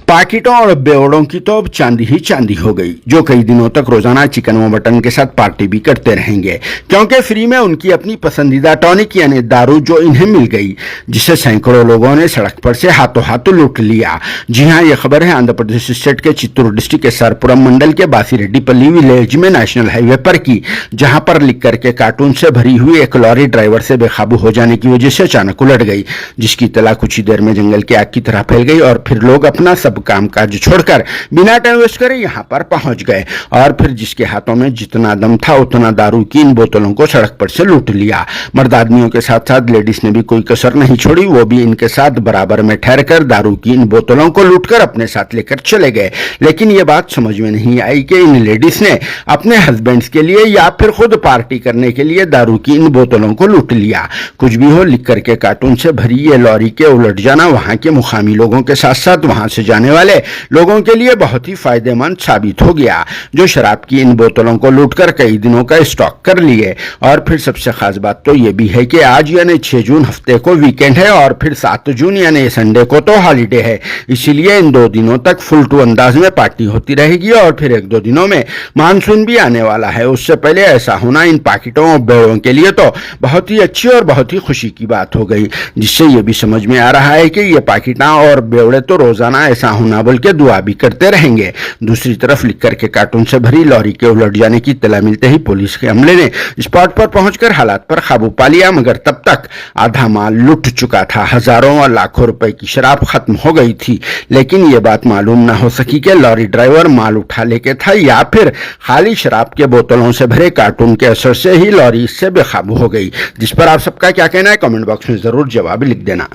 पाकिटों और बेवड़ों की तो अब चांदी ही चांदी हो गई, जो कई दिनों तक रोजाना चिकन व मटन के साथ पार्टी भी करते रहेंगे, क्योंकि फ्री में उनकी अपनी पसंदीदा टॉनिक यानी दारू जो इन्हें मिल गई, जिसे सैकड़ों लोगों ने सड़क पर से हाथों हाथों लूट लिया। जी हां, यह खबर है आंध्र प्रदेश स्टेट के चित्तूर डिस्ट्रिक्ट के सरपुरम मंडल के बासीरेड्डीपल्ली विलेज में नेशनल हाईवे पर की, जहां पर लिक्कर के कार्टून से भरी हुई एक लॉरी ड्राइवर से बेकाबू हो जाने की वजह से अचानक उलट गई, जिसकी इत्तला कुछ ही देर में जंगल की आग की तरह फैल गई और फिर लोग अपना सब कामकाज छोड़कर बिना टाइम वेस्ट करे यहां पर पहुंच गए और फिर जिसके हाथों में जितना दम था उतना दारू की इन बोतलों को सड़क पर से लूट लिया। मर्द आदमियों के साथ साथ लेडीज ने भी कोई कसर नहीं छोड़ी, वो भी इनके साथ बराबर में ठहरकर दारू की इन बोतलों को लूटकर अपने साथ लेकर चले गए। लेकिन ये बात समझ में नहीं आई कि इन लेडीज ने अपने हस्बैंड्स के लिए या फिर खुद पार्टी करने के लिए दारू की इन बोतलों को लूट लिया। कुछ भी हो, लिक्कर के कार्टून से भरी ये लॉरी के उलट जाना वहां के मुकामी लोगों के साथ साथ वहां से जाने वाले लोगों के लिए बहुत ही फायदेमंद साबित हो गया, जो शराब की इन बोतलों को लूटकर कई दिनों का स्टॉक कर लिए। और फिर सबसे खास बात तो ये भी है कि आज यानी 6 जून हफ्ते को वीकेंड है और फिर 7 जून यानी संडे को तो हॉलीडे है, इसीलिए इन 2 दिनों तक फुल टू अंदाज में पार्टी होती रहेगी और फिर 1-2 दिनों में मानसून भी आने वाला है। उससे पहले ऐसा होना इन पाकिटों और बेड़ों के लिए तो बहुत ही अच्छी और बहुत ही खुशी की बात हो गई, जिससे ये भी समझ में आ रहा है कि ये पाकिटा और बेवड़े तो रोजाना ऐसा होना बोल के दुआ भी करते रहेंगे। दूसरी तरफ लिक्कर के कार्टून से भरी लॉरी के उलट जाने की इत्तला मिलते ही पुलिस के अमले ने स्पॉट पर पहुंचकर हालात पर काबू पा लिया, मगर तब तक आधा माल लुट चुका था। हजारों और लाखों रुपए की शराब खत्म हो गई थी, लेकिन ये बात मालूम न हो सकी कि लॉरी ड्राइवर माल उठा लेके था या फिर खाली शराब के बोतलों से भरे कार्टून के असर से ही लॉरी इससे बेकाबू हो गई। जिस पर आप सबका क्या कहना है, कमेंट बॉक्स में जरूर जवाब लिख देना।